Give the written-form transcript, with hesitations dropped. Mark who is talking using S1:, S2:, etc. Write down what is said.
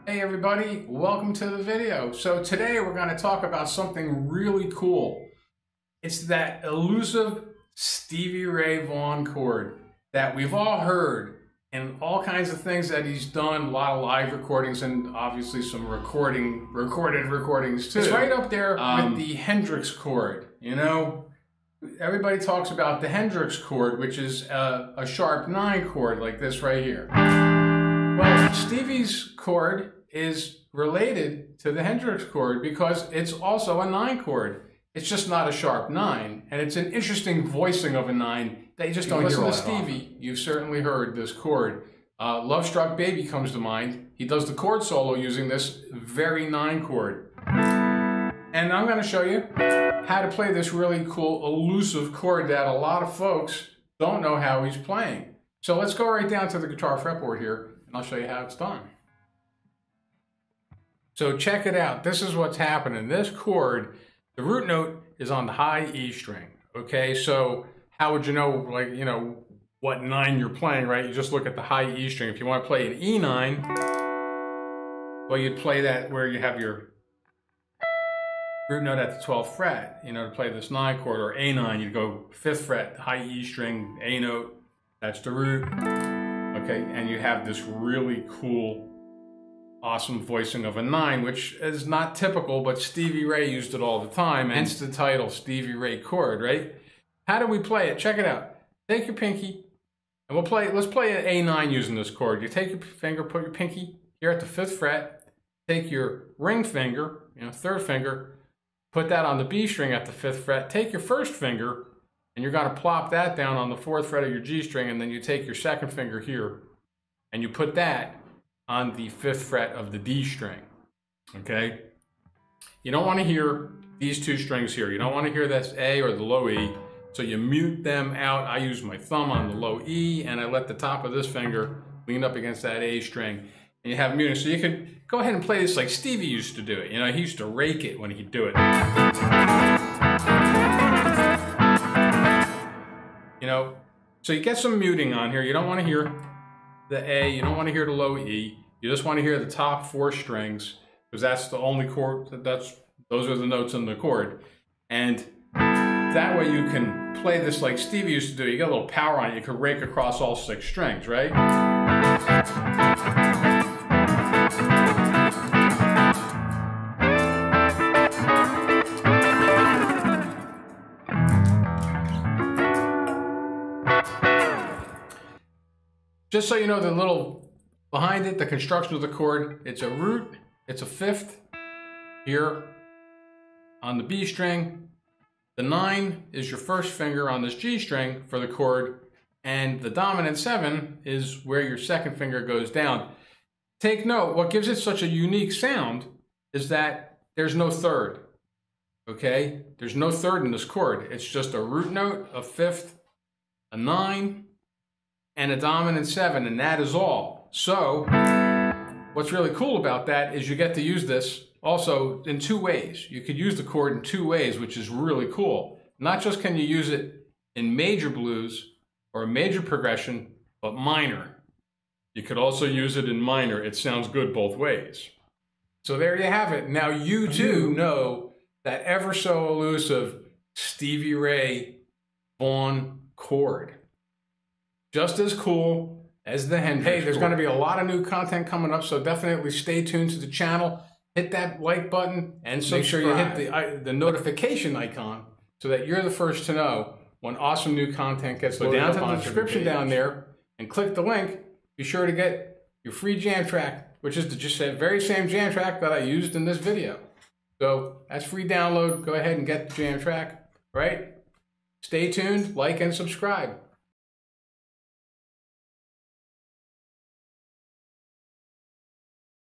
S1: Hey everybody, welcome to the video. So today we're going to talk about something really cool. It's that elusive Stevie Ray Vaughan chord that we've all heard and all kinds of things that he's done, a lot of live recordings and obviously some recorded recordings too. It's right up there with the Hendrix chord. You know, everybody talks about the Hendrix chord, which is a sharp 9 chord like this right here. Well, Stevie's chord is related to the Hendrix chord because it's also a 9 chord. It's just not a sharp 9, and it's an interesting voicing of a 9 that you just don't hear all that often. Listen to Stevie, you've certainly heard this chord. Love Struck Baby comes to mind. He does the chord solo using this very 9 chord. And I'm going to show you how to play this really cool elusive chord that a lot of folks don't know how he's playing. So let's go right down to the guitar fretboard here, and I'll show you how it's done. So check it out. This is what's happening. This chord, the root note is on the high E string. Okay, so how would you know, like, you know, what 9 you're playing, right? You just look at the high E string. If you want to play an E9, well, you'd play that where you have your root note at the 12th fret, you know, to play this 9 chord, or A9, you'd go 5th fret, high E string, A note, that's the root. Okay, and you have this really cool, awesome voicing of a 9, which is not typical, but Stevie Ray used it all the time, hence the title, Stevie Ray Chord, right? How do we play it? Check it out. Take your pinky, and let's play an A9 using this chord. You take your finger, put your pinky here at the 5th fret, take your ring finger, you know, 3rd finger, put that on the B string at the 5th fret, take your 1st finger, and you're going to plop that down on the 4th fret of your G string, and then you take your 2nd finger here, and you put that on the 5th fret of the D string, okay? You don't want to hear these 2 strings here. You don't want to hear this A or the low E, so you mute them out. I use my thumb on the low E, and I let the top of this finger lean up against that A string, and you have muting. So you can go ahead and play this like Stevie used to do it. You know, he used to rake it when he'd do it. You know, so you get some muting on here. You don't want to hear the A, you don't want to hear the low E. You just want to hear the top 4 strings, because that's the only chord, those are the notes in the chord. And that way you can play this like Stevie used to do. You get a little power on it. You can rake across all 6 strings, right? Just so you know, the little behind it, the construction of the chord, it's a root, it's a 5th here on the B string. The 9 is your 1st finger on this G string for the chord, and the dominant 7 is where your 2nd finger goes down. Take note, what gives it such a unique sound is that there's no 3rd, okay? There's no 3rd in this chord. It's just a root note, a 5th, a 9, and a dominant 7, and that is all. So what's really cool about that is you get to use this also in 2 ways. You could use the chord in 2 ways, which is really cool. Not just can you use it in major blues or a major progression, but minor. You could also use it in minor. It sounds good both ways. So there you have it. Now you too know that ever so elusive Stevie Ray Vaughan chord. Just as cool as the Hendrix. Hey, there's going to be a lot of new content coming up, so definitely stay tuned to the channel. Hit that like button and make sure you hit the notification icon so that you're the first to know when awesome new content gets loaded up. Go down to the description down there and click the link. Be sure to get your free jam track, which is just the very same jam track that I used in this video. So that's free download. Go ahead and get the jam track, right? Stay tuned, like, and subscribe.